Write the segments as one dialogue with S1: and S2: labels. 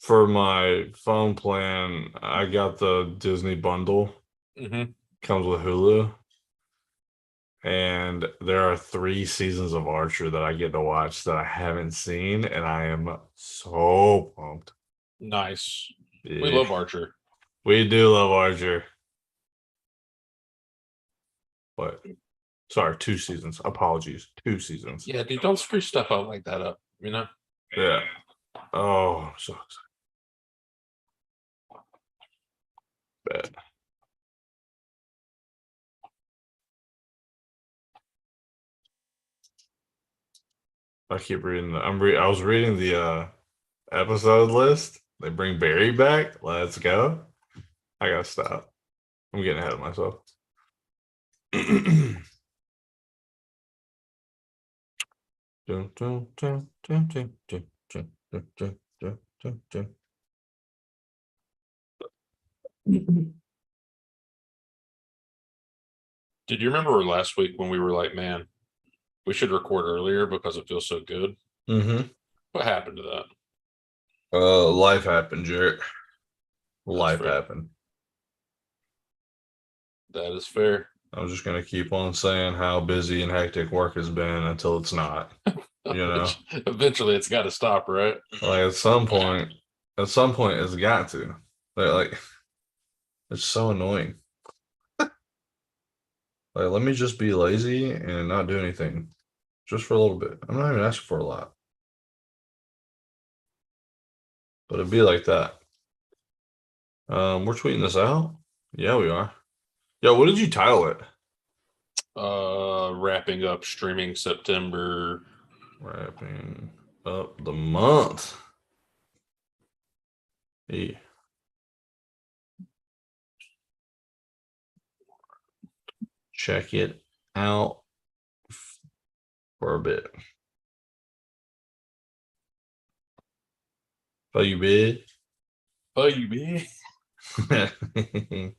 S1: For my phone plan, I got the Disney bundle.
S2: Mm-hmm.
S1: Comes with Hulu. And there are 3 seasons of Archer that I get to watch that I haven't seen, and I am so pumped.
S2: Nice. We
S1: Yeah.
S2: love Archer.
S1: We do love Archer. But sorry, 2 seasons. Apologies. 2 seasons.
S2: Yeah, dude, don't screw stuff out like that up.
S1: Yeah. Oh, so bad. I keep reading I was reading the episode list. They bring Barry back. Let's go. I gotta stop. I'm getting ahead of myself. Dun, dun, dun, dun, dun, dun, dun, dun, dun, dun, dun, dun.
S2: Did you remember last week when we were like, man, we should record earlier because it feels so good?
S1: Mm-hmm.
S2: What happened to that?
S1: Life happened, Jarrett. Life
S2: fair.
S1: happened.
S2: That is fair.
S1: I'm just gonna keep on saying how busy and hectic work has been until it's not. You know,
S2: Eventually it's got to stop, right?
S1: like at some point it's got to. Like it's so annoying. Like, let me just be lazy and not do anything, just for a little bit. I'm not even asking for a lot, but it'd be like that. We're tweeting this out. Yeah, we are. Yo, what did you title it?
S2: Wrapping up streaming September.
S1: Wrapping up the month. Hey. Check it out for a bit. Baby.
S2: Baby.
S1: Did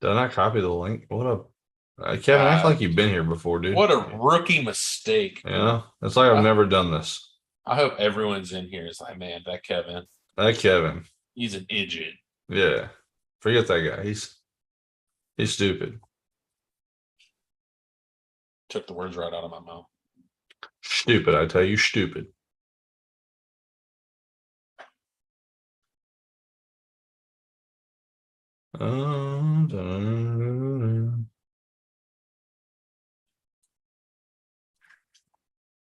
S1: I not copy the link? What up? Kevin, act like you've been here before, dude.
S2: What a rookie mistake.
S1: Yeah, it's like I've never done this.
S2: I hope everyone's in here is like, man, that Kevin.
S1: That Kevin.
S2: He's an idiot.
S1: Yeah. Forget that guy. He's stupid.
S2: Took the words right out of my mouth.
S1: Stupid, I tell you, stupid.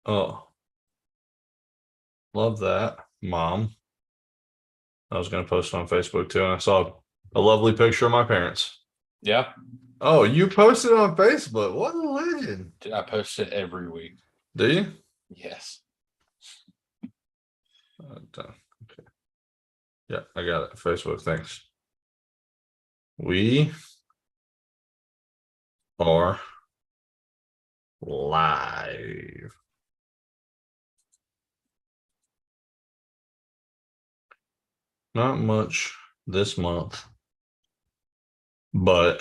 S1: Oh, love that, Mom. I was going to post it on Facebook too, and I saw a lovely picture of my parents.
S2: Yeah.
S1: Oh, you posted on Facebook. What a legend.
S2: Dude, I post it every week.
S1: Do you?
S2: Yes.
S1: Okay. Yeah, I got it. Facebook, thanks. We are live. Not much this month, but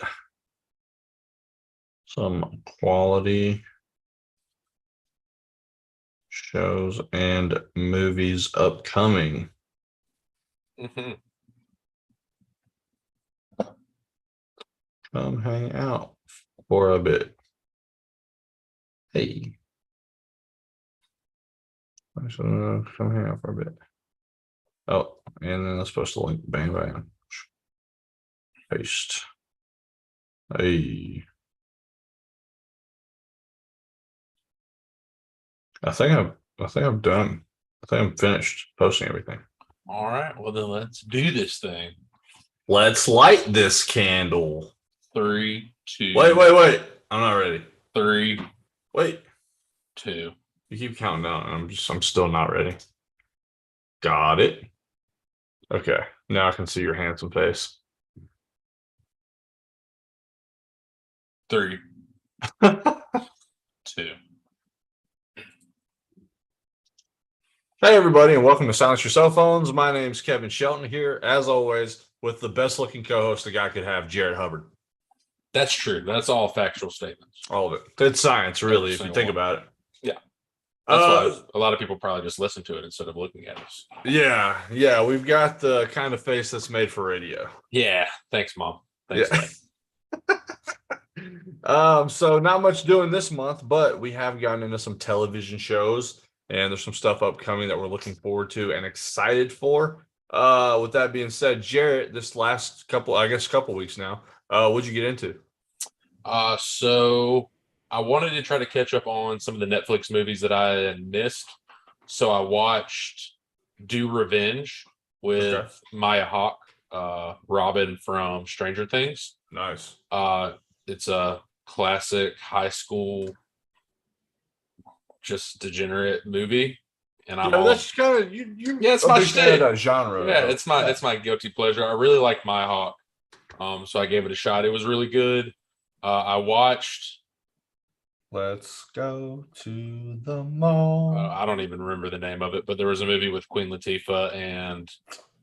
S1: some quality shows and movies upcoming.
S2: Mm-hmm.
S1: Come hang out for a bit. Hey. Come hang out for a bit. Oh, and then let's post the link. Bang, bang. Paste. Hey. I think I'm done. I think I'm finished posting everything.
S2: All right. Well, then let's do this thing.
S1: Let's light this candle.
S2: 3, 2.
S1: Wait. I'm not ready.
S2: 3.
S1: Wait.
S2: 2.
S1: You keep counting down. I'm still not ready. Got it. Okay. Now I can see your handsome face.
S2: 3. 2.
S1: Hey, everybody, and welcome to Silence Your Cell Phones. My name's Kevin Shelton here, as always, with the best-looking co-host a guy could have, Jared Hubbard.
S2: That's true. That's all factual statements.
S1: All of it. It's science, really, if you think about it.
S2: Yeah. That's why a lot of people probably just listen to it instead of looking at us.
S1: Yeah, we've got the kind of face that's made for radio.
S2: Yeah, thanks, Mom. Thanks,
S1: Yeah.
S2: Dad.
S1: So not much doing this month, but we have gotten into some television shows, and there's some stuff upcoming that we're looking forward to and excited for. With that being said, Jarrett, this last couple weeks now, what'd you get into?
S2: So I wanted to try to catch up on some of the Netflix movies that I had missed. So I watched Do Revenge with
S1: Okay.
S2: Maya Hawke, Robin from Stranger Things.
S1: Nice.
S2: It's a classic high school, just degenerate movie, and I'm all
S1: that's kind of you.
S2: Yeah, it's
S1: a
S2: my
S1: big fan of
S2: shtick.
S1: that genre.
S2: Yeah,
S1: though.
S2: it's my guilty pleasure. I really like Maya Hawke, so I gave it a shot. It was really good. I watched.
S1: Let's go to the mall.
S2: I don't even remember the name of it, but there was a movie with Queen Latifah and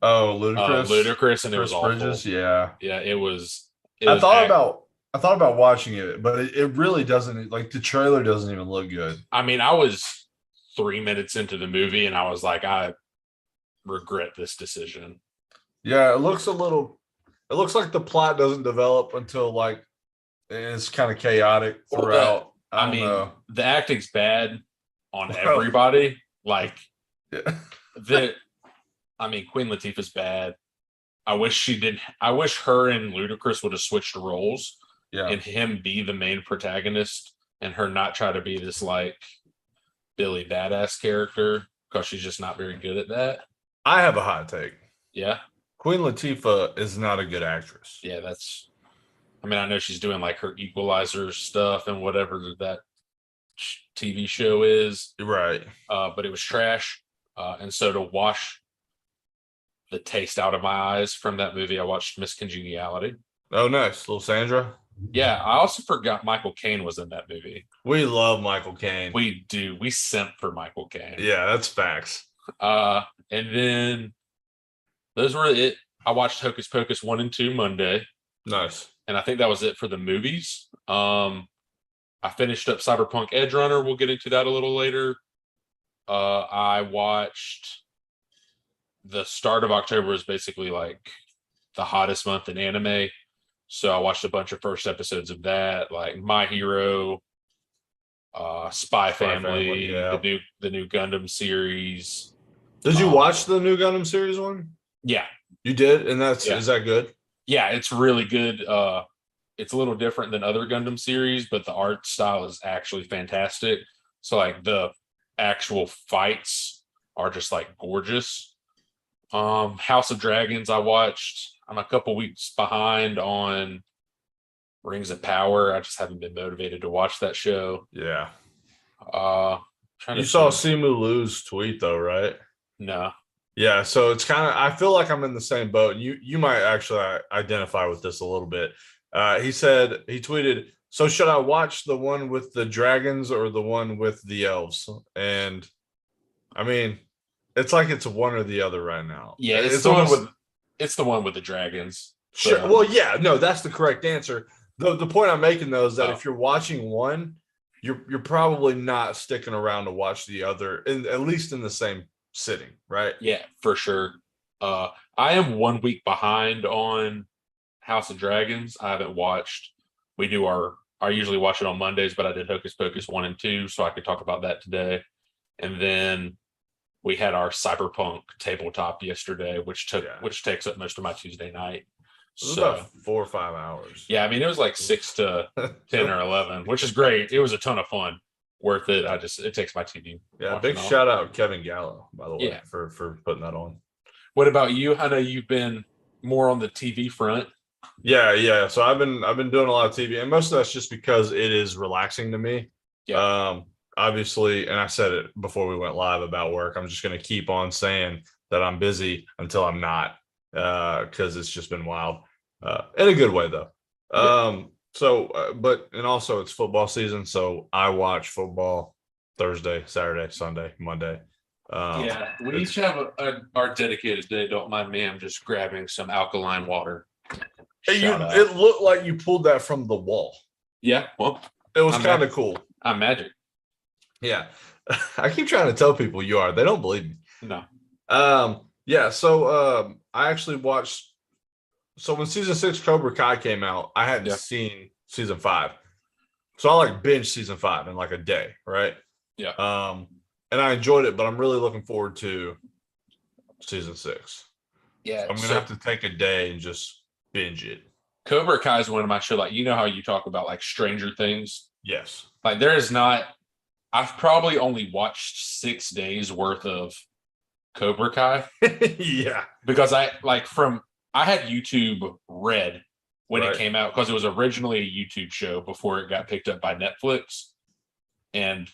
S1: Ludacris.
S2: and it was
S1: Chris
S2: awful.
S1: Bridges, yeah.
S2: It was.
S1: I thought about watching it, but it really doesn't. Like the trailer doesn't even look good.
S2: I mean, I was 3 minutes into the movie, and I was like, I regret this decision.
S1: Yeah, it looks like the plot doesn't develop until like it's kind of chaotic throughout.
S2: I mean, the acting's bad on everybody. Like,
S1: yeah.
S2: Queen Latifah's bad. I wish her and Ludacris would have switched roles.
S1: Yeah.
S2: And him be the main protagonist and her not try to be this like Billy Badass character because she's just not very good at that.
S1: I have a hot take.
S2: Yeah.
S1: Queen Latifah is not a good actress.
S2: Yeah, I know she's doing like her Equalizer stuff and whatever that TV show is.
S1: Right.
S2: But it was trash. And so to wash the taste out of my eyes from that movie, I watched Miss Congeniality.
S1: Oh, nice. Little Sandra.
S2: Yeah, I also forgot Michael Caine was in that movie.
S1: We love Michael Caine.
S2: We do. We simp for Michael Caine.
S1: Yeah, that's facts.
S2: And then those were it. I watched Hocus Pocus 1 and 2 Monday.
S1: Nice.
S2: And I think that was it for the movies. I finished up Cyberpunk Edge Runner. We'll get into that a little later. I watched the start of October is basically like the hottest month in anime. So I watched a bunch of first episodes of that, like My Hero, Spy Family,
S1: yeah.
S2: the new Gundam series.
S1: Did you watch the new Gundam Series one?
S2: Yeah.
S1: You did? And is that good?
S2: Yeah, it's really good. It's a little different than other Gundam series, but the art style is actually fantastic. So like the actual fights are just like gorgeous. House of Dragons I watched. I'm a couple weeks behind on Rings of Power. I just haven't been motivated to watch that show.
S1: Yeah.
S2: You
S1: saw Simu Liu's tweet though, right?
S2: No.
S1: Yeah, so it's kind of, I feel like I'm in the same boat. You might actually identify with this a little bit. He tweeted, so should I watch the one with the dragons or the one with the elves? And I mean, it's like it's one or the other right now.
S2: Yeah, it's the one with the dragons.
S1: Sure. Well, yeah, no, that's the correct answer. The point I'm making though is that if you're watching one, you're probably not sticking around to watch the other, at least in the same sitting, right?
S2: Yeah, for sure. I am 1 week behind on House of Dragons. I haven't watched. I usually watch it on Mondays, but I did Hocus Pocus 1 and 2, so I could talk about that today. And then we had our Cyberpunk tabletop yesterday, which takes up most of my Tuesday night.
S1: It was about 4 or 5 hours.
S2: Yeah, I mean it was like 6 to 10 or 11, which is great. It was a ton of fun. Worth it. It takes my TV.
S1: Yeah, big shout out Kevin Gallo, by the way, for putting that on.
S2: What about you? I know you've been more on the TV front.
S1: Yeah. So I've been doing a lot of TV, and most of that's just because it is relaxing to me.
S2: Yeah.
S1: Obviously, and I said it before we went live about work. I'm just going to keep on saying that I'm busy until I'm not, because it's just been wild, in a good way though. Yeah. And also it's football season, so I watch football Thursday, Saturday, Sunday, Monday.
S2: We each have our dedicated day. Don't mind me. I'm just grabbing some alkaline water.
S1: It looked like you pulled that from the wall.
S2: Yeah, well,
S1: it was kind of cool.
S2: I'm magic.
S1: Yeah. I keep trying to tell people you are. They don't believe me.
S2: No.
S1: Yeah. So I actually watched. So when season 6 Cobra Kai came out, I hadn't
S2: Yeah.
S1: seen season 5. So I like binge season 5 in like a day, right?
S2: Yeah.
S1: And I enjoyed it, but I'm really looking forward to season 6.
S2: Yeah.
S1: So I'm gonna
S2: So
S1: have to take a day and just binge it.
S2: Cobra Kai is one of my show. Like, you know how you talk about like Stranger Things?
S1: Yes.
S2: Like, there is not, I've probably only watched 6 days worth of Cobra Kai
S1: Yeah.
S2: because I had YouTube Red when it
S1: Right.
S2: came out because it was originally a YouTube show before it got picked up by Netflix. And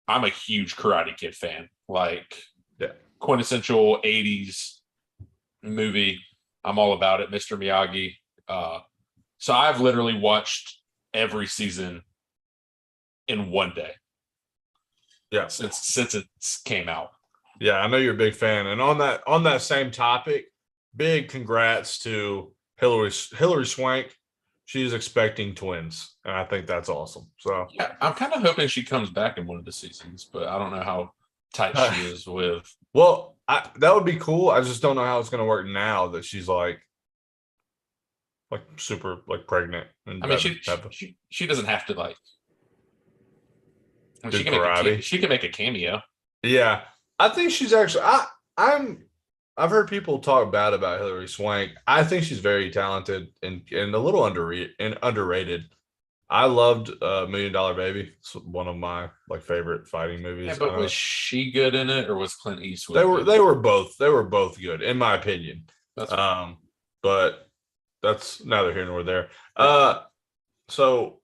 S2: I'm a huge Karate Kid fan, like
S1: Yeah.
S2: quintessential 80s movie. I'm all about it, Mr. Miyagi. So I've literally watched every season in one day.
S1: Yeah.
S2: Since it came out.
S1: Yeah, I know you're a big fan. And on that same topic, big congrats to Hillary Swank. She's expecting twins, and I think that's awesome. So
S2: yeah, I'm kind of hoping she comes back in one of the seasons, but I don't know how tight she is with.
S1: Well, that would be cool. I just don't know how it's going to work now that she's like super like pregnant. And
S2: I mean, she doesn't have to like.
S1: Do karate.
S2: She can make a cameo.
S1: Yeah, I think she's actually. I've heard people talk bad about Hillary Swank. I think she's very talented and a little underrated. I loved Million Dollar Baby. It's one of my like favorite fighting movies.
S2: Yeah, but was she good in it, or was Clint Eastwood?
S1: They were both good in my opinion.
S2: That's
S1: but that's neither here nor there. So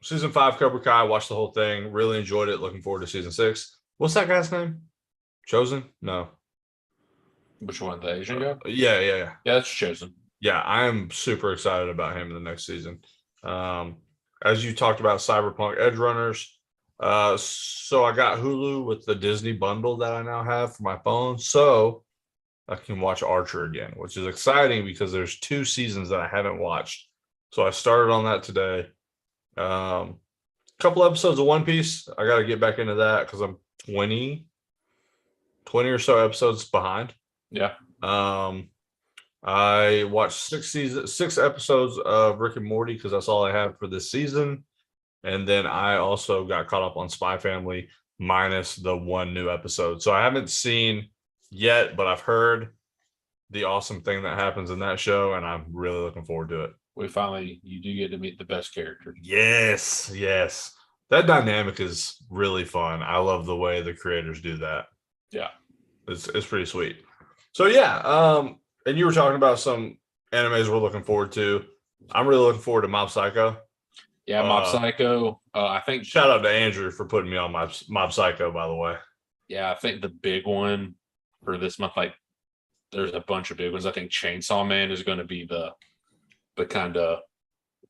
S1: season 5 Cobra Kai, watched the whole thing, really enjoyed it. Looking forward to season 6. What's that guy's name? Chosen? No.
S2: Which one? The Asian guy?
S1: Yeah.
S2: Yeah, that's Chosen.
S1: Yeah, I am super excited about him in the next season. As you talked about Cyberpunk Edge Runners. So I got Hulu with the Disney bundle that I now have for my phone. So I can watch Archer again, which is exciting because there's 2 seasons that I haven't watched. So I started on that today. Couple episodes of One Piece. I got to get back into that because I'm 20 or so episodes behind.
S2: Yeah.
S1: I watched 6 episodes of Rick and Morty because that's all I have for this season. And then I also got caught up on Spy Family minus the 1 new episode. So I haven't seen yet, but I've heard the awesome thing that happens in that show, and I'm really looking forward to it.
S2: You do get to meet the best character.
S1: Yes. That dynamic is really fun. I love the way the creators do that.
S2: Yeah.
S1: It's pretty sweet. So yeah, and you were talking about some animes we're looking forward to. I'm really looking forward to Mob Psycho.
S2: Yeah, Mob Psycho. I think
S1: shout out to Andrew for putting me on Mob Psycho, by the way.
S2: Yeah, I think the big one for this month, like there's a bunch of big ones. I think Chainsaw Man is going to be the kind of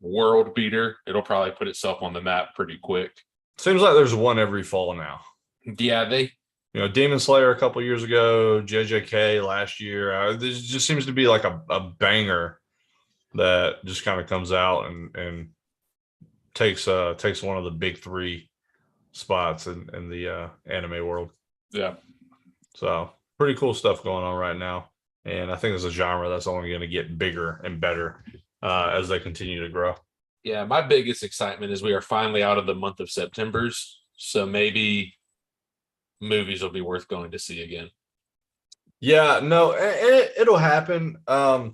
S2: world beater. It'll probably put itself on the map pretty quick.
S1: Seems like there's one every fall now.
S2: Yeah,
S1: Demon Slayer a couple years ago, JJK last year. There just seems to be like a banger that just kind of comes out and takes one of the big 3 spots in the anime world.
S2: Yeah.
S1: So pretty cool stuff going on right now. And I think it's a genre that's only going to get bigger and better as they continue to grow.
S2: Yeah, my biggest excitement is we are finally out of the month of September's. So maybe movies will be worth going to see again.
S1: Yeah, no, it'll happen. I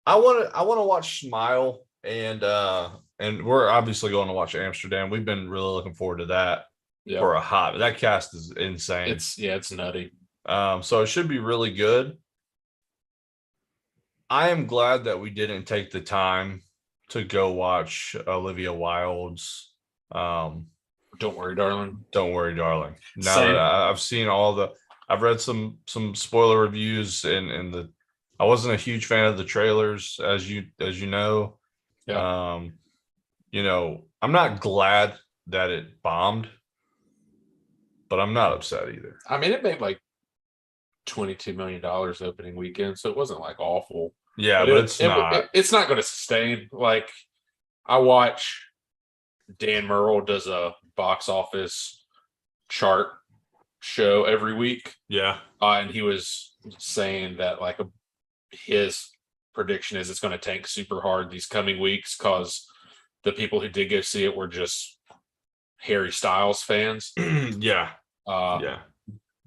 S1: want to watch Smile, and we're obviously going to watch Amsterdam. We've been really looking forward to that for a hot. That cast is insane.
S2: It's nutty.
S1: So it should be really good. I am glad that we didn't take the time to go watch Olivia Wilde's
S2: Don't Worry, Darling.
S1: Don't Worry, Darling. Now that I've seen I've read some spoiler reviews and I wasn't a huge fan of the trailers, as you know.
S2: Yeah.
S1: I'm not glad that it bombed, but I'm not upset either.
S2: I mean, it made like $22 million opening weekend, so it wasn't like awful.
S1: Yeah, but it's not.
S2: It's not going to sustain. Like, I watch Dan Murrell does a box office chart show every week.
S1: Yeah.
S2: And he was saying that like his prediction is it's going to tank super hard these coming weeks because the people who did go see it were just Harry Styles fans.
S1: Yeah. Yeah.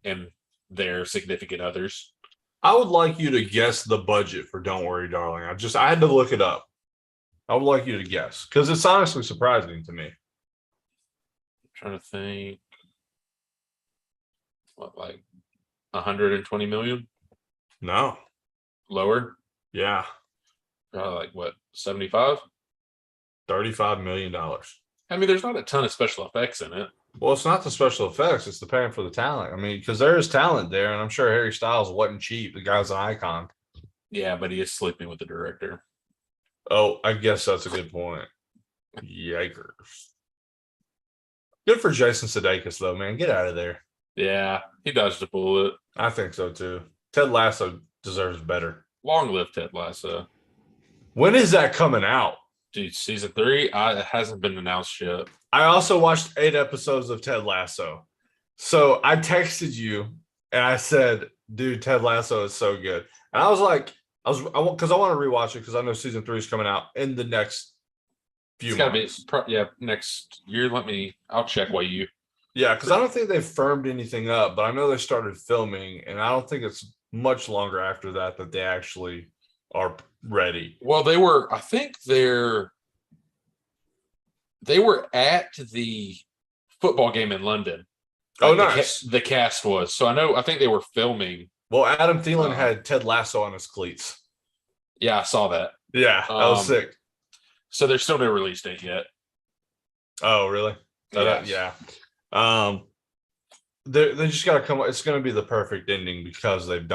S2: And their significant others.
S1: I would like you to guess the budget for Don't Worry, Darling. I had to look it up. I would like you to guess because it's honestly surprising to me.
S2: I'm trying to think. What, like 120 million?
S1: No.
S2: Lower?
S1: Yeah.
S2: Like what, 75?
S1: $35 million.
S2: I mean, there's not a ton of special effects in it.
S1: Well, it's not the special effects; it's the paying for the talent. I mean, because there is talent there, and I'm sure Harry Styles wasn't cheap. The guy's an icon.
S2: Yeah, but he is sleeping with the director.
S1: Oh, I guess that's a good point. Yikers. Good for Jason Sudeikis, though, man. Get out of there.
S2: Yeah, he dodged a bullet.
S1: I think so too. Ted Lasso deserves better.
S2: Long live Ted Lasso.
S1: When is that coming out?
S2: Dude, season 3, it hasn't been announced yet.
S1: I also watched 8 episodes of Ted Lasso. So I texted you and I said, dude, Ted Lasso is so good. And I was like, because I want to rewatch it because I know season 3 is coming out in the next few months.
S2: Next year. I'll check while you.
S1: Yeah, because I don't think they've firmed anything up, but I know they started filming, and I don't think it's much longer after that they actually are ready.
S2: Well, I think they were at the football game in London.
S1: Oh, nice.
S2: The cast was. So I think they were filming.
S1: Well, Adam Thielen had Ted Lasso on his cleats.
S2: Yeah, I saw that.
S1: Yeah, that was sick.
S2: So there's still no release date yet.
S1: Oh, really? Yeah. They just got to come. It's going to be the perfect ending because they've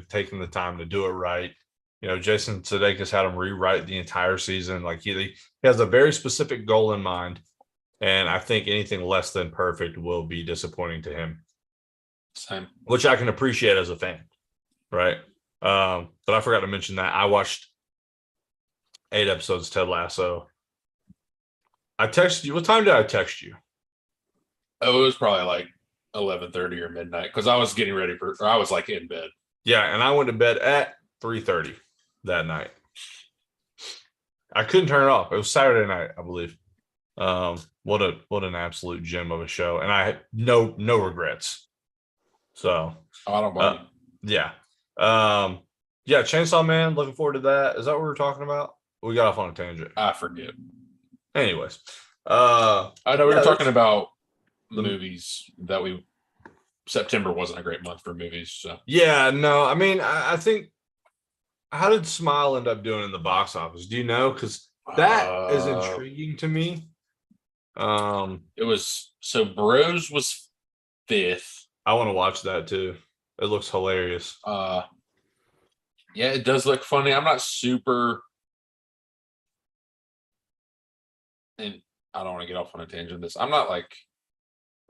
S1: taken the time to do it right. You know, Jason Sudeikis had him rewrite the entire season. Like he has a very specific goal in mind, and I think anything less than perfect will be disappointing to him.
S2: Same.
S1: Which I can appreciate as a fan, right? But I forgot to mention that I watched 8 episodes of Ted Lasso. I texted you. What time did I text you?
S2: Oh, it was probably like 11:30 or midnight because I was getting ready I was like in bed.
S1: Yeah, and I went to bed at 3:30 that night. I couldn't turn it off. It was Saturday night, I believe. What an absolute gem of a show, and I had no regrets. So
S2: I don't mind.
S1: Yeah. Yeah, Chainsaw Man, looking forward to that. Is that what we were talking about? We got off on a tangent.
S2: I forget.
S1: Anyways.
S2: I know we were talking about the movies September wasn't a great month for movies. So
S1: yeah, no, I mean, I think how did Smile end up doing in the box office? Do you know? Because that is intriguing to me.
S2: It was Bros was 5th.
S1: I want to watch that too. It looks hilarious.
S2: Yeah, it does look funny. I'm not super, and I don't want to get off on a tangent. I'm not like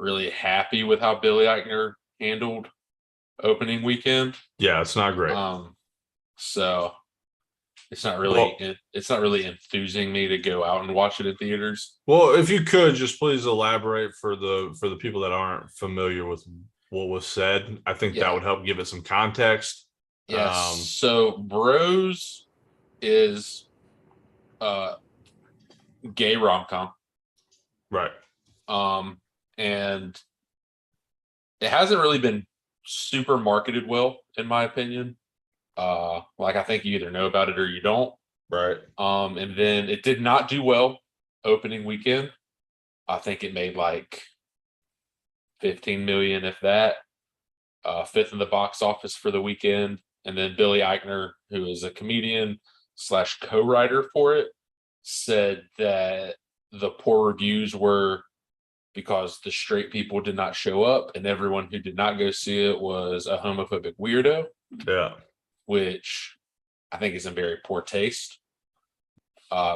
S2: really happy with how Billy Eichner handled opening weekend.
S1: Yeah, it's not great.
S2: So it's not really enthusing me to go out and watch it in theaters.
S1: Well, if you could just please elaborate for the people that aren't familiar with what was said, I think that would help give it some context.
S2: Yes. So Bros is gay rom-com.
S1: Right.
S2: And it hasn't really been super marketed well, in my opinion. Like I think you either know about it or you don't.
S1: Right.
S2: And then it did not do well opening weekend. I think it made like 15 million, if that. 5th in the box office for the weekend. And then Billy Eichner, who is a comedian / co-writer for it, said that the poor reviews were because the straight people did not show up and everyone who did not go see it was a homophobic weirdo.
S1: Yeah. Which
S2: I think is in very poor taste.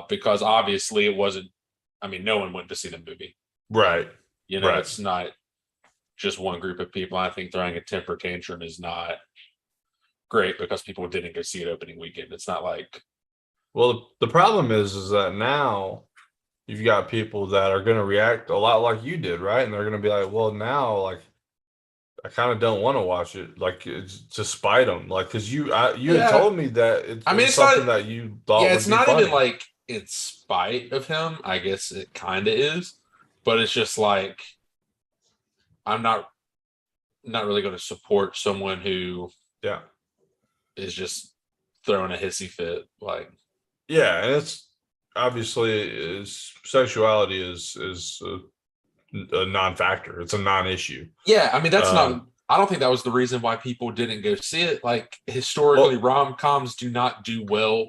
S2: Because obviously it wasn't, I mean, no one went to see the movie.
S1: Right.
S2: You know, It's not just one group of people. I think throwing a temper tantrum is not great because people didn't go see it opening weekend. It's not like.
S1: Well, the problem is that now you've got people that are going to react a lot like you did, right? And they're going to be like, well, now, like, I kind of don't want to watch it, like, it's to spite them, like, because you had
S2: Yeah.
S1: told me that it
S2: I mean,
S1: was
S2: it's not.
S1: something that you thought
S2: Yeah,
S1: would
S2: it's
S1: be
S2: not even
S1: funny.
S2: like in spite of him. I guess it kind of is, but it's just like I'm not really going to support someone who
S1: Yeah.
S2: is just throwing a hissy fit. Like,
S1: Yeah, and it's obviously is sexuality is a non-factor. It's a non-issue.
S2: yeah, I mean, that's not.
S1: Um,
S2: I don't think that was the reason why people didn't go see it. Like, historically,
S1: well,
S2: rom coms do not do well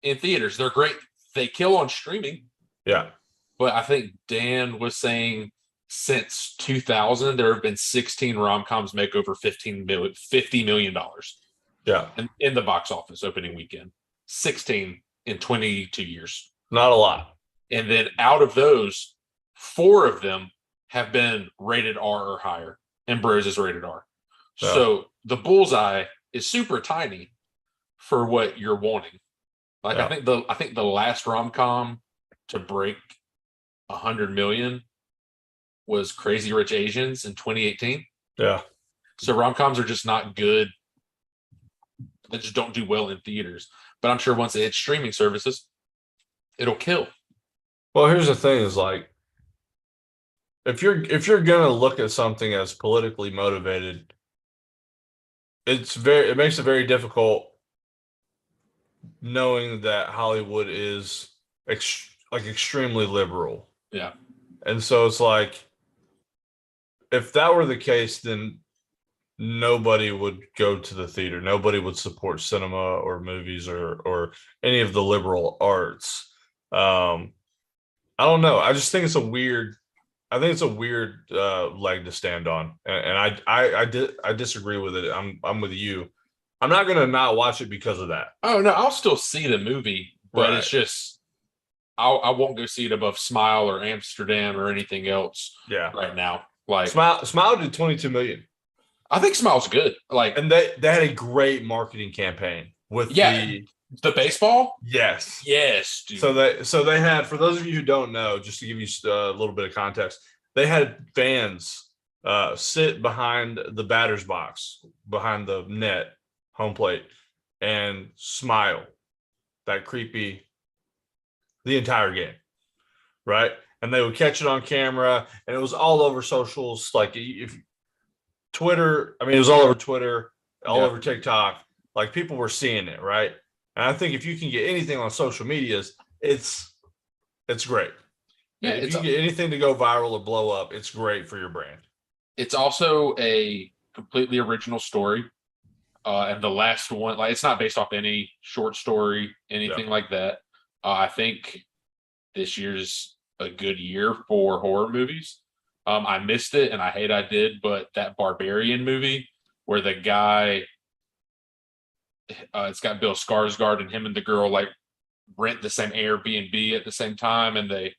S2: in theaters. They're great. They kill on streaming,
S1: yeah,
S2: but I think Dan was saying since 2000, there have been 16 rom coms make over $50 million
S1: yeah,
S2: in the box office opening weekend. 16 in 22 years.
S1: not a lot.
S2: And then out of those, 4 of them have been rated R or higher, and Bros is rated R.
S1: Yeah,
S2: So the bullseye is super tiny for what you're wanting. Like
S1: yeah,
S2: I think the last rom com to break 100 million was Crazy Rich Asians in 2018.
S1: yeah.
S2: So rom coms are just not good. They just don't do well in theaters. But I'm sure once it hits streaming services, it'll kill.
S1: Well, here's the thing: is like if you're gonna look at something as politically motivated, it makes it very difficult knowing that Hollywood is like extremely liberal,
S2: Yeah.
S1: and so it's like if that were the case, then nobody would go to the theater. Nobody would support cinema or movies or any of the liberal arts. Um, I don't know. I just think it's a weird. I think it's a weird leg to stand on, and I disagree with it. I'm with you. I'm not gonna not watch it because of that.
S2: Oh no, I'll still see the movie, but
S1: Right.
S2: it's just I won't go see it above Smile or Amsterdam or anything else
S1: Yeah.
S2: right now. Like
S1: Smile did 22 million,
S2: I think Smile's good. Like
S1: and they had a great marketing campaign with
S2: yeah,
S1: the
S2: the baseball.
S1: yes.
S2: Yes, dude.
S1: So they had, for those of you who don't know, just to give you a little bit of context, they had fans sit behind the batter's box, behind the net, home plate, and smile that creepy the entire game, right? And they would catch it on camera, and it was all over socials, like if Twitter. I mean, it was all over Twitter, all
S2: Yeah,
S1: over TikTok. Like people were seeing it, right? And I think if you can get anything on social medias, it's great.
S2: yeah.
S1: If you can get anything to go viral or blow up, it's great for your brand.
S2: It's also a completely original story. And the last one, like it's not based off any short story,
S1: Yeah.
S2: anything like that. I think this year's a good year for horror movies. I missed it, and I hate I did, but that Barbarian movie where the guy, it's got Bill Skarsgård and him and the girl like rent the same Airbnb at the same time, and they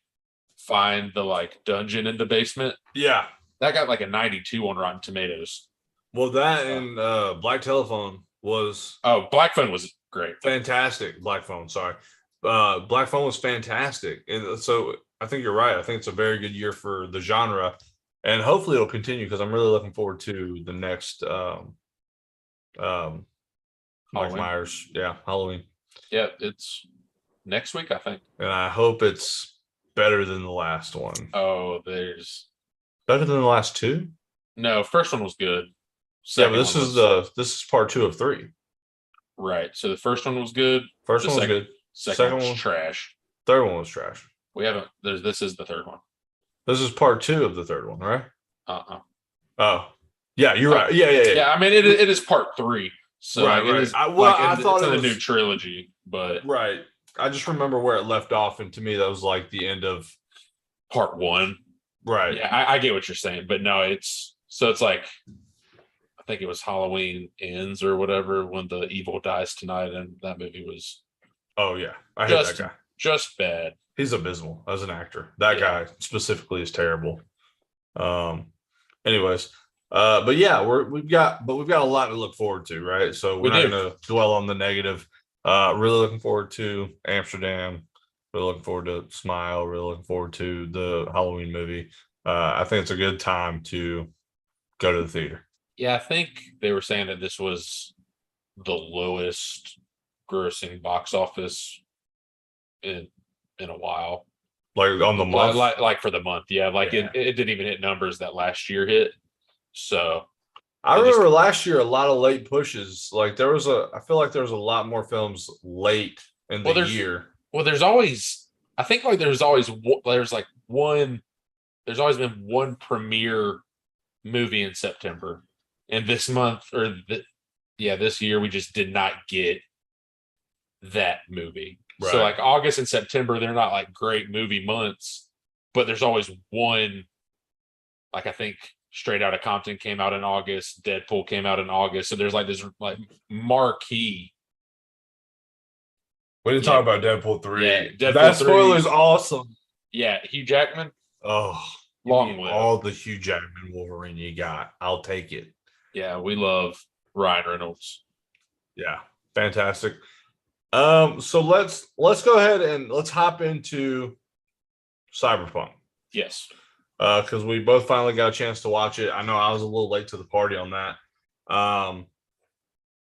S2: find the like dungeon in the basement.
S1: Yeah.
S2: That got like a 92 on Rotten Tomatoes.
S1: Well, that
S2: Uh,
S1: and Black Telephone was
S2: oh, Black Phone was great.
S1: fantastic. Black Phone, sorry. Black Phone was fantastic. And so I think you're right. I think it's a very good year for the genre. And hopefully it'll continue because I'm really looking forward to the next Mike
S2: Halloween.
S1: Myers. Yeah, Halloween.
S2: Yeah, it's next week, I think.
S1: And I hope it's better than the last one.
S2: Oh, there's
S1: Better than the last two?
S2: no, first one was good.
S1: Yeah, but
S2: Second
S1: this
S2: one
S1: is
S2: was
S1: this is part 2 of 3.
S2: right. So the first one was good.
S1: First
S2: The
S1: one was
S2: second,
S1: good.
S2: second one was
S1: one,
S2: trash.
S1: third one was trash.
S2: We haven't. This is the third one.
S1: This is part 2 of the third one, right?
S2: Uh-uh.
S1: Oh, yeah, you're right. Yeah.
S2: Yeah, I mean it is part 3. So
S1: Right,
S2: like,
S1: right.
S2: it is
S1: I thought
S2: it's
S1: it
S2: in
S1: was
S2: the new trilogy, but
S1: right. I just remember where it left off, and to me, that was like the end of
S2: part 1.
S1: right.
S2: Yeah, I get what you're saying, but no, it's like I think it was Halloween Ends or whatever when the evil dies tonight, and that movie was
S1: Oh yeah, I hate that guy.
S2: just bad.
S1: He's abysmal as an actor. That guy specifically is terrible. Anyways, but yeah, we've got a lot to look forward to, right? So we're not going to dwell on the negative. Really looking forward to Amsterdam. Really looking forward to Smile. Really looking forward to the Halloween movie. I think it's a good time to go to the theater.
S2: Yeah, I think they were saying that this was the lowest grossing box office in a while.
S1: Like on the month.
S2: Like for the month, yeah. Like
S1: Yeah.
S2: it didn't even hit numbers that last year hit. So
S1: I
S2: it just
S1: remember last year a lot of late pushes. Like I feel like there was a lot more films late in the
S2: well, there's
S1: year.
S2: there's always I think like there's always there's like one there's always been one premiere movie in September, and this month this year we just did not get that movie. So
S1: Right.
S2: like August and September, they're not like great movie months, but there's always one. Like I think Straight Outta Compton came out in August, Deadpool came out in August, so there's like this like marquee.
S1: We didn't
S2: Yeah.
S1: talk about Deadpool 3.
S2: Yeah, Deadpool
S1: that
S2: 3.
S1: spoiler's awesome.
S2: Yeah, Hugh Jackman,
S1: Oh,
S2: long live.
S1: all the Hugh Jackman Wolverine you got. I'll take it.
S2: Yeah, we love Ryan Reynolds.
S1: Yeah, fantastic. So let's go ahead and let's hop into Cyberpunk.
S2: Yes.
S1: Because we both finally got a chance to watch it. I know I was a little late to the party on that.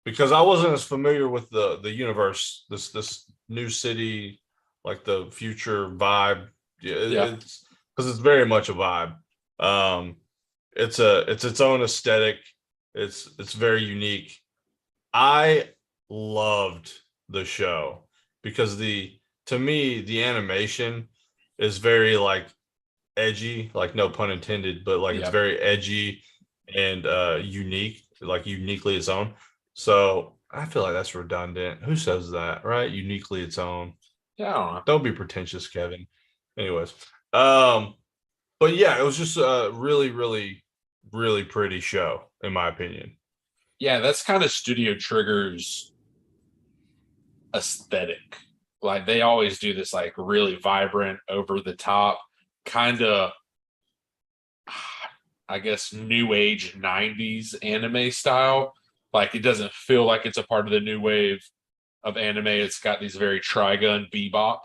S1: Because I wasn't as familiar with the universe, this new city, like the future vibe.
S2: Yeah.
S1: It's because it's very much a vibe. It's its own aesthetic. It's very unique. I loved the show because to me the animation is very like edgy, like no pun intended, but like it's very edgy and unique, like uniquely its own. So I feel like that's redundant. Who says that, right? Uniquely its own.
S2: Yeah, I don't know.
S1: Don't be pretentious, Kevin. Anyways, but yeah, it was just a really, really, really pretty show, in my opinion.
S2: Yeah, that's kind of Studio Trigger's aesthetic. Like they always do this like really vibrant, over the top, kind of I guess new age 90s anime style. Like it doesn't feel like it's a part of the new wave of anime. It's got these very Trigun bebop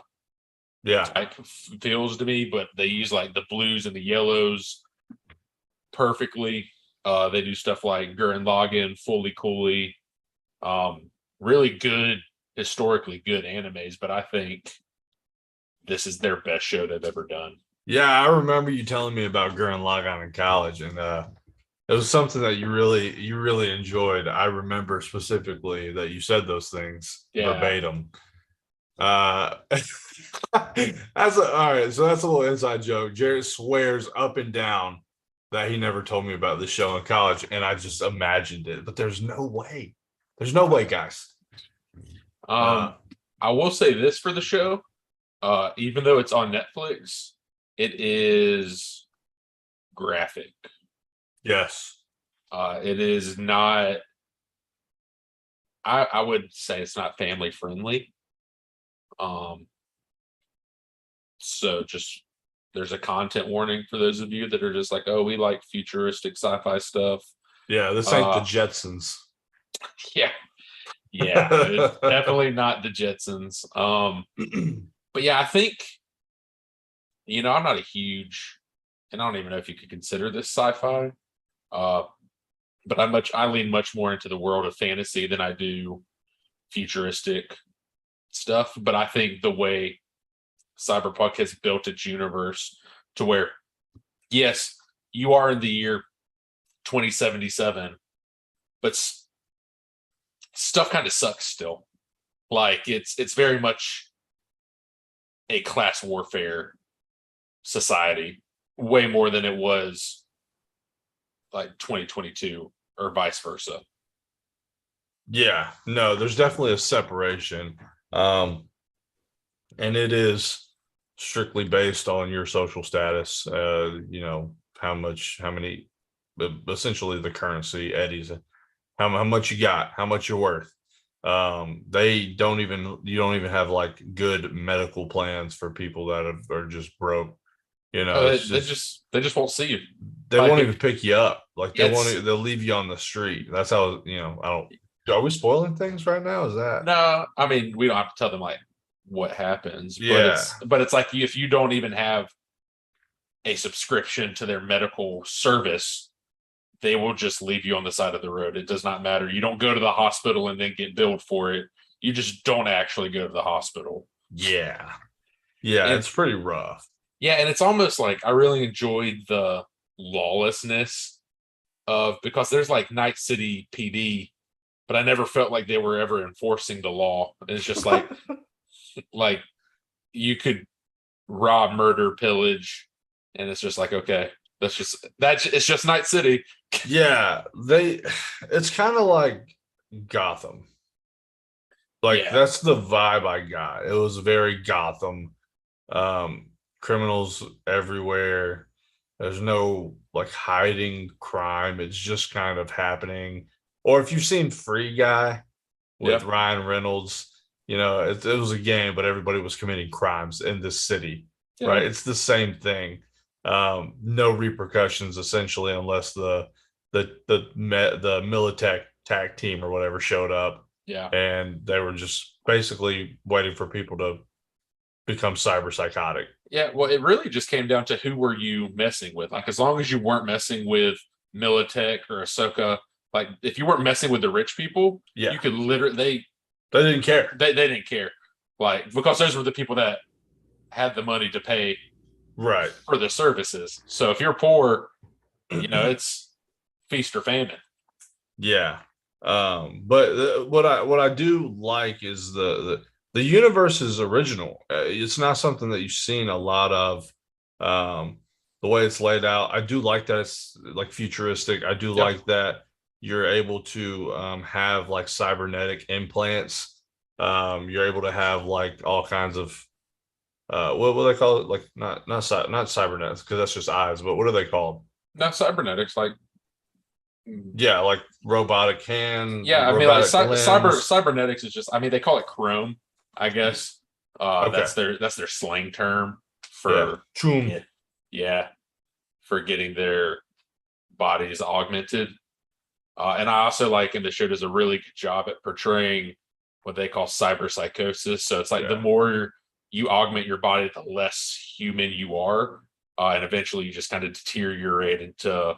S2: type feels to me, but they use like the blues and the yellows perfectly. They do stuff like Gurren Lagann, Fully Cooley, really good, historically good animes, but I think this is their best show they've ever done.
S1: Yeah, I remember you telling me about Gurren Lagann in college, and it was something that you really enjoyed. I remember specifically that you said those things verbatim. All right. So that's a little inside joke. Jared swears up and down that he never told me about this show in college, and I just imagined it. But there's no way. There's no way, guys.
S2: I will say this for the show. Even though it's on Netflix, it is graphic.
S1: Yes.
S2: It is not. I would say it's not family friendly. So just there's a content warning for those of you that are just like, oh, we like futuristic sci-fi stuff.
S1: Yeah, this ain't the Jetsons.
S2: Yeah, it's definitely not the Jetsons. But yeah, I think I'm not a huge, and I don't even know if you could consider this sci-fi. But I lean much more into the world of fantasy than I do futuristic stuff. But I think the way Cyberpunk has built its universe to where, yes, you are in the year 2077, but stuff kind of sucks still. Like it's very much a class warfare society, way more than it was like 2022 or vice versa.
S1: Yeah, no, there's definitely a separation. And it is strictly based on your social status, how many, essentially the currency, Eddie's, how much you got, how much you're worth. You don't even have like good medical plans for people that are just broke.
S2: They just won't see you.
S1: They won't even pick you up. Like they'll leave you on the street. That's how, I don't. Are we spoiling things right now? Is that?
S2: No, I mean, we don't have to tell them like what happens.
S1: Yeah.
S2: But it's like if you don't even have a subscription to their medical service, they will just leave you on the side of the road. It does not matter. You don't go to the hospital and then get billed for it. You just don't actually go to the hospital.
S1: Yeah. Yeah,
S2: And
S1: it's pretty rough.
S2: yeah, and it's almost like I really enjoyed the lawlessness of, because there's like Night City PD, but I never felt like they were ever enforcing the law. It's just like you could rob, murder, pillage, and it's just like, okay, it's just Night City.
S1: Yeah, it's kind of like Gotham. Like
S2: Yeah,
S1: that's the vibe I got. It was very Gotham. Criminals everywhere. There's no like hiding crime. It's just kind of happening. Or if you've seen Free Guy with
S2: yeah,
S1: Ryan Reynolds, it was a game, but everybody was committing crimes in this city,
S2: yeah,
S1: right? It's the same thing. No repercussions essentially, unless the Militech tag team or whatever showed up,
S2: yeah.
S1: and they were just basically waiting for people to become cyber psychotic.
S2: Yeah, well, it really just came down to who were you messing with. Like, as long as you weren't messing with Militech or Ahsoka, like if you weren't messing with the rich people,
S1: Yeah,
S2: you could literally
S1: they didn't care.
S2: they didn't care, like because those were the people that had the money to pay
S1: Right.
S2: for the services. So if you're poor, it's feast or famine.
S1: Yeah. But what I do like is the universe is original. It's not something that you've seen a lot of. The way it's laid out, I do like that it's like futuristic. I do
S2: Yep.
S1: like that you're able to have like cybernetic implants. You're able to have like all kinds of what do they call it? Like not cybernetics, because that's just eyes, but what are they called?
S2: Not cybernetics, like
S1: Yeah, like robotic hand,
S2: yeah, I mean like
S1: robotic limbs.
S2: cybernetics is just, I mean they call it chrome, I guess.
S1: Okay.
S2: That's their slang term
S1: Yeah.
S2: for
S1: Choom.
S2: it. Yeah, for getting their bodies augmented. And I also like, and the show does a really good job at portraying what they call cyber psychosis. So it's like the
S1: Yeah.
S2: more you augment your body, the less human you are, and eventually you just kind of deteriorate into,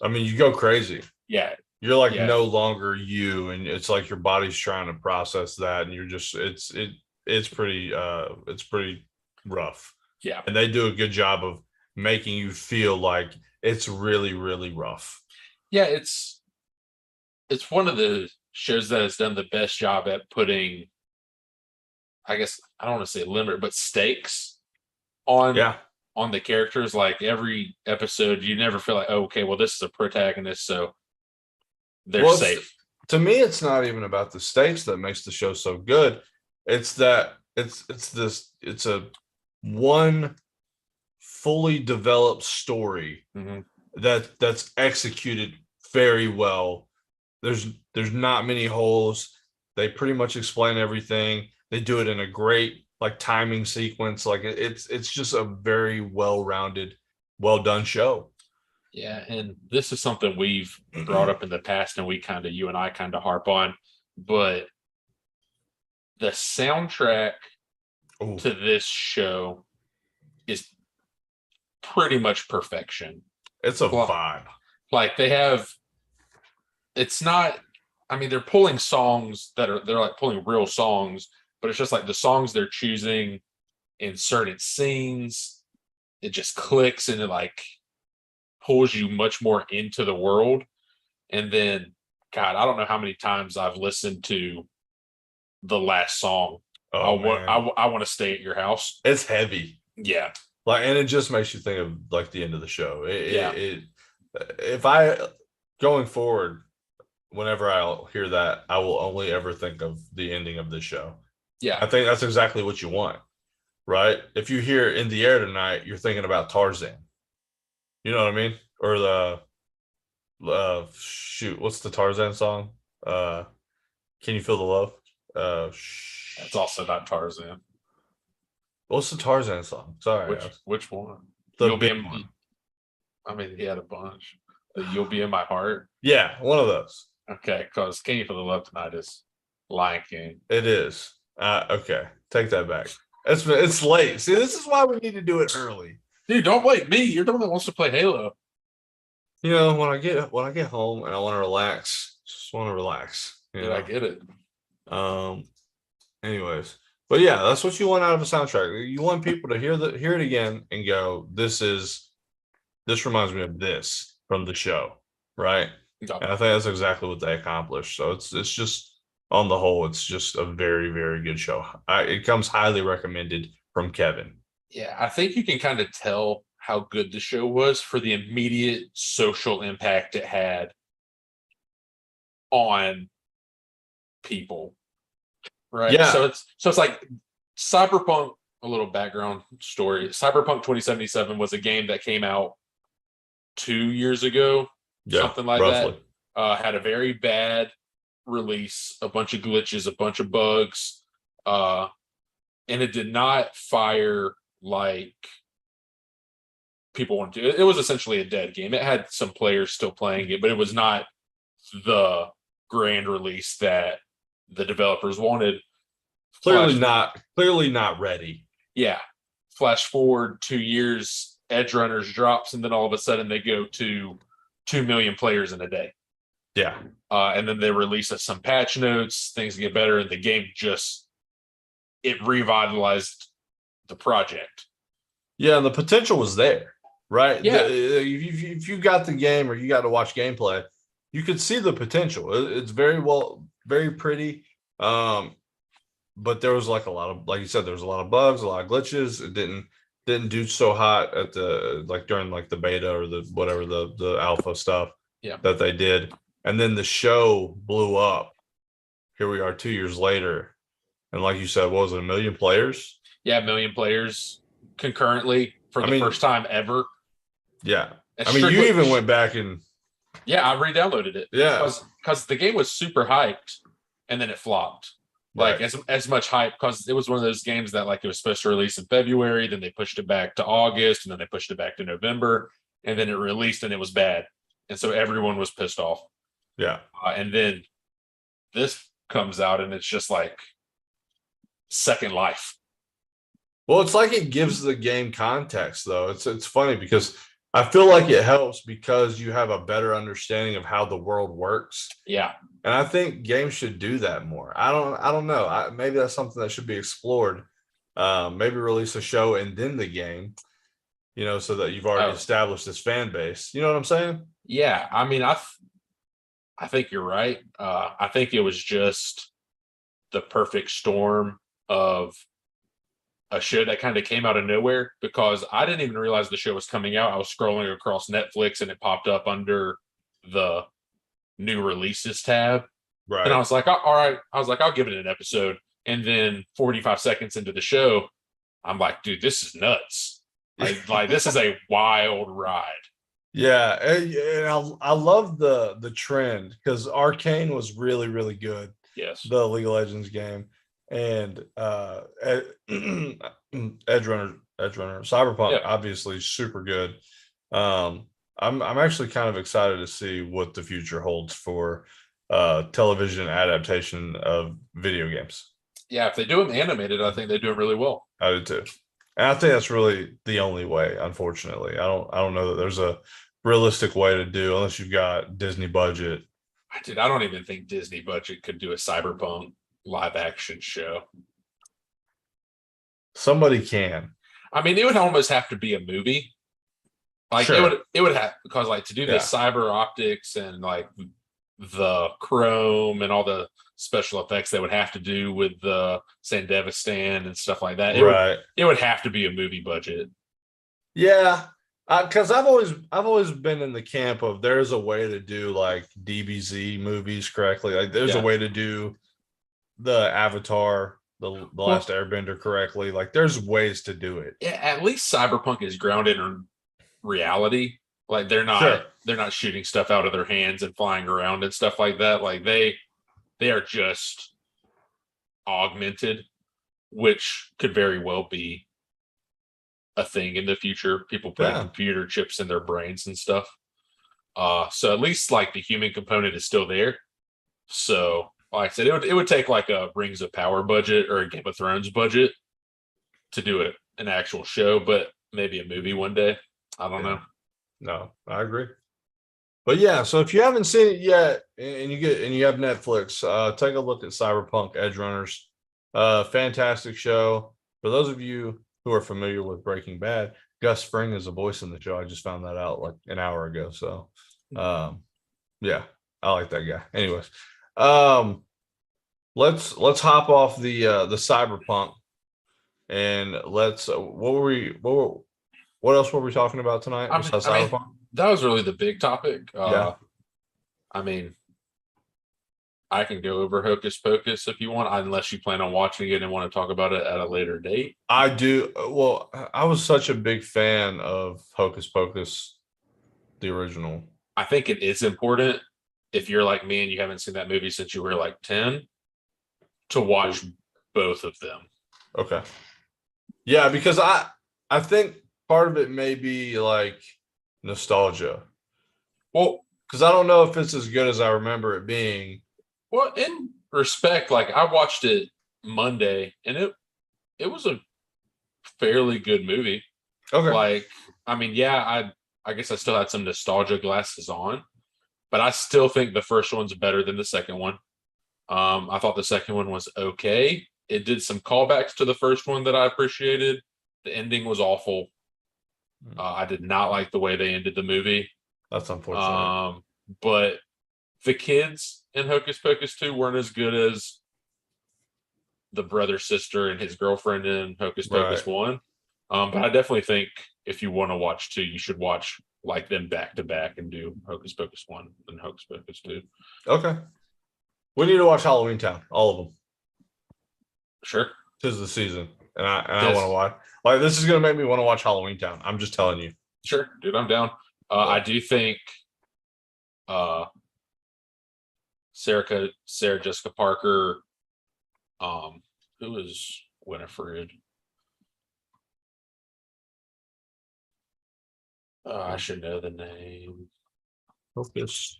S1: I mean, you go crazy.
S2: yeah,
S1: You're like
S2: yeah,
S1: no longer you, and it's like your body's trying to process that, and you're just it's pretty rough.
S2: yeah,
S1: And they do a good job of making you feel like it's really, really rough.
S2: yeah. It's one of the shows that has done the best job at putting, I guess I don't want to say limit, but stakes on
S1: Yeah.
S2: on the characters. Like every episode, you never feel like, oh, okay, well, this is a protagonist, so they're
S1: Well,
S2: safe.
S1: to me, it's not even about the stakes that makes the show so good. It's that it's a one fully developed story
S2: Mhm.
S1: that's executed very well. There's not many holes. They pretty much explain everything. They do it in a great like timing sequence. Like it's just a very well-rounded, well done show.
S2: Yeah, and this is something we've brought up in the past, and you and I kind of harp on, but the soundtrack
S1: Oh
S2: to this show is pretty much perfection.
S1: it's a
S2: Well,
S1: vibe.
S2: like they have, it's not. I mean, they're pulling songs they're like pulling real songs, but it's just like the songs they're choosing in certain scenes. It just clicks and it like pulls you much more into the world. And then, God, I don't know how many times I've listened to the last song.
S1: Oh man,
S2: I want to stay at your house.
S1: it's heavy.
S2: Yeah,
S1: Like, and it just makes you think of like the end of the show.
S2: yeah,
S1: If I going forward, whenever I'll hear that, I will only ever think of the ending of this show.
S2: yeah.
S1: I think that's exactly what you want, right? If you hear "In the Air Tonight," you're thinking about Tarzan. You know what I mean? Or the shoot, what's the Tarzan song? Uh, Can you feel the love?
S2: That's also not Tarzan.
S1: What's the Tarzan song? Sorry,
S2: Which one?
S1: the
S2: You'll be
S1: big
S2: in.
S1: one.
S2: I mean, he had a bunch. You'll be in my heart.
S1: Yeah, one of those.
S2: Okay, because Can You Feel the Love Tonight is Lion King.
S1: It is. Okay, take that back. It's late. See, this is why we need to do it early.
S2: Dude, don't blame me. You're the one that wants to play Halo.
S1: You know, when I get home and I want to relax, just want to relax. You
S2: Dude, I
S1: know.
S2: get it.
S1: Um. Anyways, but yeah, that's what you want out of a soundtrack. You want people to hear it again and go, this reminds me of this from the show, right?
S2: Yeah.
S1: And I think that's exactly what they accomplished. So it's just on the whole, it's just a very, very good show. It comes highly recommended from Kevin.
S2: Yeah, I think you can kind of tell how good the show was for the immediate social impact it had on people. Right.
S1: Yeah,
S2: So it's like Cyberpunk, a little background story. Cyberpunk 2077 was a game that came out 2 years ago,
S1: yeah,
S2: something like that.
S1: roughly.
S2: Had a very bad release, a bunch of glitches, a bunch of bugs, and it did not fire like people wanted to. It was essentially a dead game. It had some players still playing it, but it was not the grand release that the developers wanted.
S1: Clearly
S2: Flash,
S1: not. Clearly not ready.
S2: yeah. Flash forward 2 years, Edge Runners drops, and then all of a sudden they go to 2 million players in a day.
S1: Yeah,
S2: And then they release some patch notes, things get better, and the game just it revitalized the project.
S1: yeah, and the potential was there, right?
S2: Yeah.
S1: If you got the game or you got to watch gameplay, you could see the potential. It's very pretty. But there was like a lot of, like you said, there was a lot of bugs, a lot of glitches. It didn't do so hot at the like during like the beta or the whatever the alpha stuff
S2: Yeah.
S1: that they did. And then the show blew up. Here we are 2 years later. And like you said, what was it, 1 million players?
S2: Yeah, 1 million players concurrently for the first time ever.
S1: Yeah.
S2: And
S1: I mean, you even went back and
S2: yeah, I re-downloaded it.
S1: Yeah.
S2: Because the game was super hyped and then it flopped. Like
S1: right.
S2: as much hype because it was one of those games that like it was supposed to release in February, then they pushed it back to August, and then they pushed it back to November, and then it released and it was bad, and so everyone was pissed off.
S1: Yeah.
S2: And then this comes out and it's just like Second Life.
S1: Well, it's like it gives the game context, though. It's funny because I feel like it helps because you have a better understanding of how the world works.
S2: Yeah.
S1: And I think games should do that more. I don't know. Maybe that's something that should be explored. Maybe release a show and then the game, so that you've already established this fan base. You know what I'm saying?
S2: Yeah. I mean, I think you're right. I think it was just the perfect storm of a show that kind of came out of nowhere because I didn't even realize the show was coming out. I was scrolling across Netflix and it popped up under the new releases tab.
S1: Right.
S2: And I was like, all right. I was like, I'll give it an episode. And then 45 seconds into the show, I'm like, dude, this is nuts. Like this is a wild ride.
S1: Yeah. And I love the trend because Arcane was really, really good.
S2: Yes.
S1: The League of Legends game. And Edge Runner, Cyberpunk, obviously super good. I'm actually kind of excited to see what the future holds for television adaptation of video games.
S2: Yeah, if they do them animated, I think they do it really well.
S1: I do too. And I think that's really the only way, unfortunately. I don't know that there's a realistic way to do unless you've got Disney budget.
S2: Dude, I don't even think Disney budget could do a Cyberpunk live action show.
S1: Somebody can.
S2: I mean, it would almost have to be a movie. Like
S1: sure.
S2: it would have because like to do the cyber optics and like the chrome and all the special effects they would have to do with the Sandevistan and stuff like that. It would have to be a movie budget.
S1: Yeah. Because I've always been in the camp of there's a way to do like DBZ movies correctly. Like there's a way to do the Avatar, the Last Airbender correctly. Like there's ways to do it.
S2: Yeah, at least Cyberpunk is grounded in reality. Like they're not shooting stuff out of their hands and flying around and stuff like that. Like they are just augmented, which could very well be a thing in the future. People put computer chips in their brains and stuff. So at least like the human component is still there. So like I said, it would take like a Rings of Power budget or a Game of Thrones budget to do it an actual show, but maybe a movie one day. I don't know.
S1: No, I agree. But yeah, so if you haven't seen it yet and you have Netflix, take a look at Cyberpunk Edge Runners. Fantastic show. For those of you who are familiar with Breaking Bad, Gus Fring is a voice in the show. I just found that out like an hour ago. So yeah, I like that guy. Anyways, let's hop off the Cyberpunk and let's what else were we talking about tonight besides Cyberpunk?
S2: That was really the big topic.
S1: Yeah.
S2: I mean, I can go over Hocus Pocus if you want, unless you plan on watching it and want to talk about it at a later date.
S1: I do. Well, I was such a big fan of Hocus Pocus, the original.
S2: I think it is important if you're like me and you haven't seen that movie since you were like 10 to watch both of them.
S1: Okay. Yeah, because I think part of it may be like nostalgia. Well, because I don't know if it's as good as I remember it being.
S2: Well, in respect, like I watched it Monday and it was a fairly good movie.
S1: Okay.
S2: Like, I mean, yeah, I guess I still had some nostalgia glasses on, but I still think the first one's better than the second one. I thought the second one was okay. It did some callbacks to the first one that I appreciated. The ending was awful. I did not like the way they ended the movie.
S1: That's unfortunate.
S2: But the kids in Hocus Pocus 2 weren't as good as the brother, sister, and his girlfriend in Hocus Pocus 1. But I definitely think if you want to watch 2, you should watch like them back to back and do Hocus Pocus 1 and Hocus Pocus 2.
S1: Okay. We need to watch Halloween Town, all of them.
S2: Sure.
S1: 'Tis the season. And I want to watch. Like, this is going to make me want to watch Halloween Town. I'm just telling you.
S2: Sure, dude, I'm down. I do think Sarah Jessica Parker, who is Winifred? I should know the name.
S1: Focus.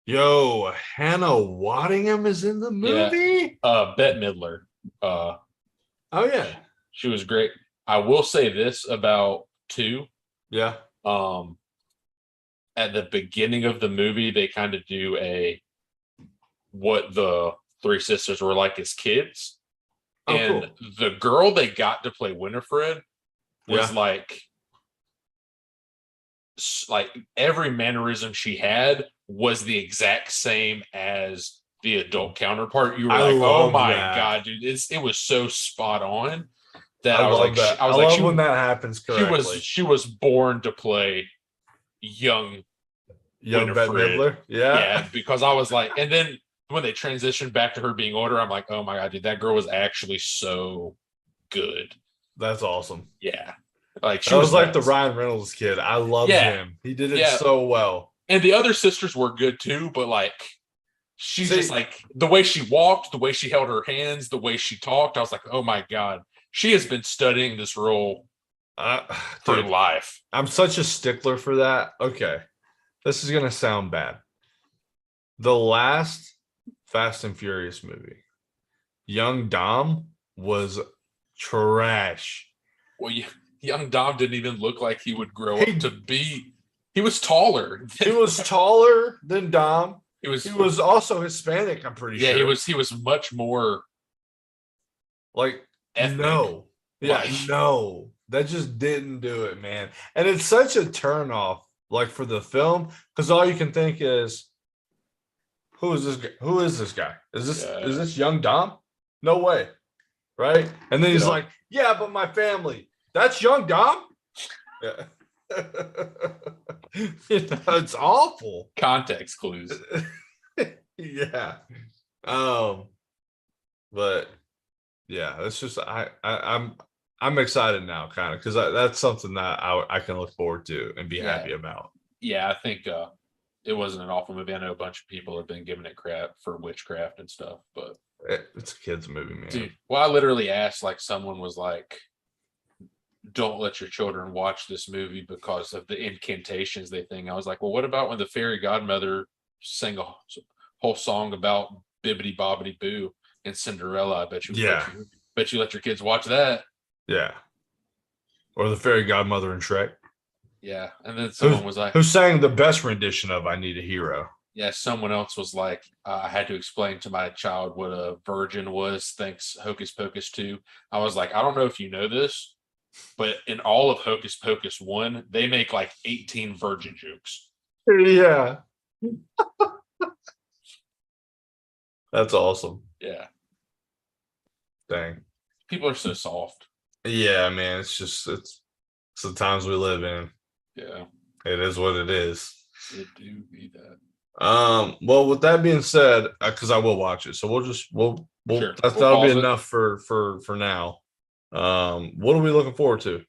S1: Yo, Hannah Waddingham is in the movie?
S2: Yeah. Bette Midler.
S1: Oh yeah.
S2: She was great. I will say this about 2.
S1: Yeah.
S2: At the beginning of the movie, they kind of do what the 3 sisters were like as kids. And cool. The girl they got to play Winifred was like every mannerism she had was the exact same as the adult counterpart. You were like, oh my God, dude. It was so spot on that I was like,
S1: that. I love when that happens correctly.
S2: She was born to play young
S1: Bette Midler.
S2: Yeah, because I was like, and then when they transitioned back to her being older, I'm like, oh my God, dude, that girl was actually so good.
S1: That's awesome.
S2: Yeah. Like
S1: she was like the Ryan Reynolds kid. I loved him. He did it so well.
S2: And the other sisters were good too, but like she's just like the way she walked, the way she held her hands, the way she talked. I was like, oh my God, she has been studying this role for life.
S1: I'm such a stickler for that. Okay. This is gonna sound bad. The last Fast and Furious movie, young Dom was trash.
S2: Well, young Dom didn't even look like he would grow up to be. He was taller.
S1: He was taller than Dom. He was also Hispanic, I'm pretty sure.
S2: Yeah, he was much more
S1: like
S2: ethnic.
S1: No. Yeah, no. That just didn't do it, man. And it's such a turnoff, like for the film, because all you can think is, who is this guy? Who is this guy? Is this young Dom? No way. Right? And then he's like, yeah, but my family. That's young Dom? Yeah. It's awful.
S2: Context clues.
S1: Yeah. But yeah, it's just I'm excited now, kind of, because that's something that I can look forward to and be happy about.
S2: Yeah, I think it wasn't an awful movie. I know a bunch of people have been giving it crap for witchcraft and stuff, but
S1: it's a kids movie, man.
S2: Dude, well, I literally asked, like, someone was like, don't let your children watch this movie because of the incantations they think. I was like, well, what about when the fairy godmother sang a whole song about bibbity bobbity boo and Cinderella? I bet you,
S1: Yeah.
S2: bet you let your kids watch that.
S1: Yeah. Or the fairy godmother in Shrek.
S2: Yeah. And then someone was like,
S1: who sang the best rendition of I Need a Hero.
S2: Yeah, someone else was like, I had to explain to my child what a virgin was, thanks Hocus Pocus 2. I was like, I don't know if you know this, but in all of Hocus Pocus 1, they make like 18 virgin jokes.
S1: Yeah. That's awesome.
S2: Yeah.
S1: Dang.
S2: People are so soft.
S1: Yeah, man. It's the times we live in.
S2: Yeah.
S1: It is what it is.
S2: It do be that.
S1: Well, with that being said, because I will watch it, so we'll
S2: Sure.
S1: that'll be enough for now. What are we looking forward to?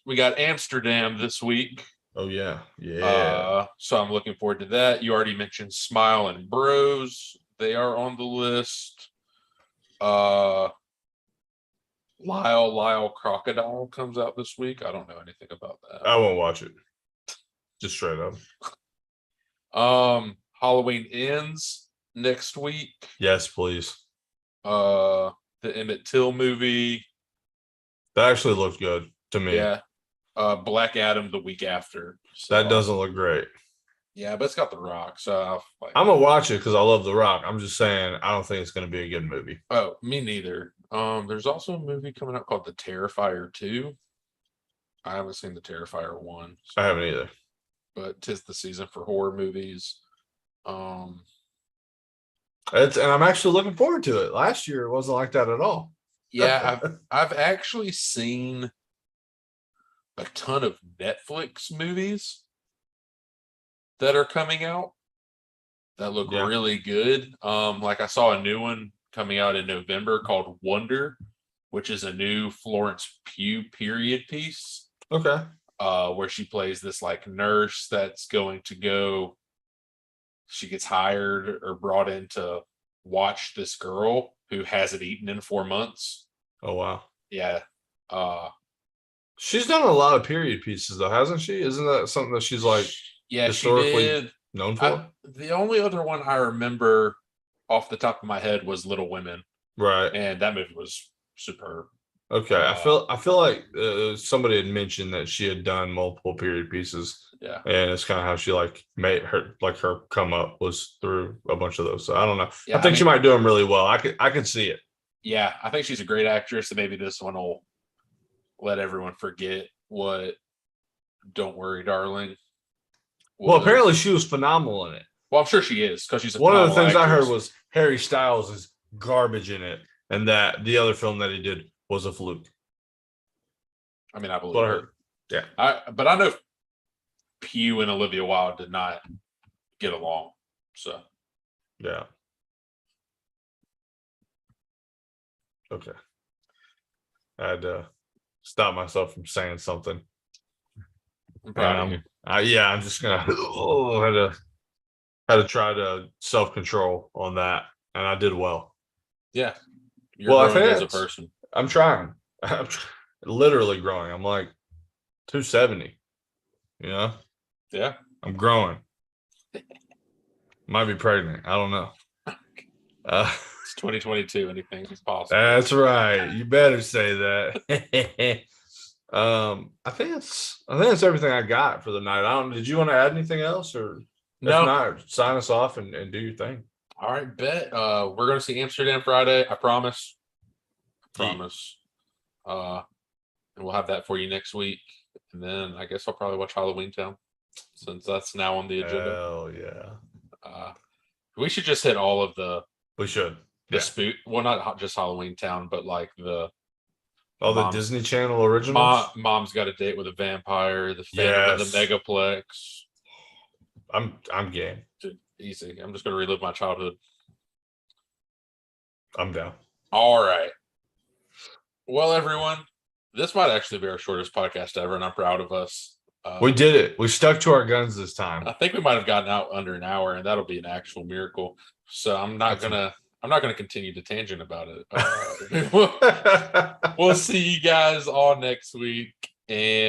S2: We got Amsterdam this week.
S1: Oh yeah.
S2: So I'm looking forward to that. You already mentioned Smile and Bros. They are on the list. Lyle Crocodile comes out this week. I don't know anything about that.
S1: I won't watch it. Just straight up.
S2: Halloween Ends next week.
S1: Yes, please.
S2: The Emmett Till movie.
S1: That actually looked good to me.
S2: Yeah. Black Adam the week after. So,
S1: that doesn't look great.
S2: Yeah, but it's got The Rock, so
S1: I'm gonna watch it because I love The Rock. I'm just saying I don't think it's gonna be a good movie.
S2: Oh, me neither. There's also a movie coming out called The Terrifier 2. I haven't seen The Terrifier 1.
S1: So, I haven't either.
S2: But 'tis the season for horror movies.
S1: And I'm actually looking forward to it. Last year it wasn't like that at all.
S2: Yeah, I've actually seen a ton of Netflix movies that are coming out that look really good. Like I saw a new one coming out in November called Wonder, which is a new Florence Pugh period piece.
S1: Okay.
S2: Where she plays this like nurse that's going to go, she gets hired or brought in to watch this girl who hasn't eaten in 4 months.
S1: Oh wow.
S2: Yeah.
S1: She's done a lot of period pieces though, hasn't she? Isn't that something that she's like historically known for?
S2: The only other one I remember off the top of my head was Little Women.
S1: Right.
S2: And that movie was superb.
S1: Okay. I feel like somebody had mentioned that she had done multiple period pieces.
S2: Yeah.
S1: And it's kind of how she like made her come up was through a bunch of those. So I don't know.
S2: Yeah,
S1: I think she might do them really well. I could see it.
S2: Yeah, I think she's a great actress, and maybe this one will let everyone forget what Don't Worry, Darling.
S1: Well, apparently she was phenomenal in it.
S2: Well, I'm sure she is because she's
S1: one of the things actress. I heard was Harry Styles is garbage in it, and that the other film that he did was a fluke.
S2: I mean, I believe
S1: what I heard. Yeah,
S2: but I know Pugh and Olivia Wilde did not get along. So,
S1: yeah. Okay. I had to stop myself from saying something.
S2: I'm proud of you.
S1: I'm just gonna had to try to self-control on that, and I did well.
S2: Yeah. You're growing as a person.
S1: I'm trying. I'm literally growing. I'm like 270. You know?
S2: Yeah.
S1: I'm growing. Might be pregnant. I don't know.
S2: It's 2022. Anything is possible.
S1: That's right. You better say that. I think that's everything I got for the night. Did you want to add anything else, or
S2: no?
S1: If not, sign us off and do your thing.
S2: All right, bet. We're gonna see Amsterdam Friday. I promise. Promise. And we'll have that for you next week. And then I guess I'll probably watch Halloween Town since that's now on the agenda.
S1: Hell yeah.
S2: We should just hit all of the.
S1: We should.
S2: Spook. Well, not just Halloween Town, but like the
S1: Disney Channel originals.
S2: Mom's Got a Date with a Vampire. The Phantom of the Megaplex.
S1: I'm game.
S2: Dude, easy. I'm just gonna relive my childhood.
S1: I'm down.
S2: All right. Well, everyone, this might actually be our shortest podcast ever, and I'm proud of us.
S1: We did it. We stuck to our guns this time.
S2: I think we might have gotten out under an hour, and that'll be an actual miracle. So I'm not gonna I'm not going to continue the tangent about it. We'll see you guys all next week. And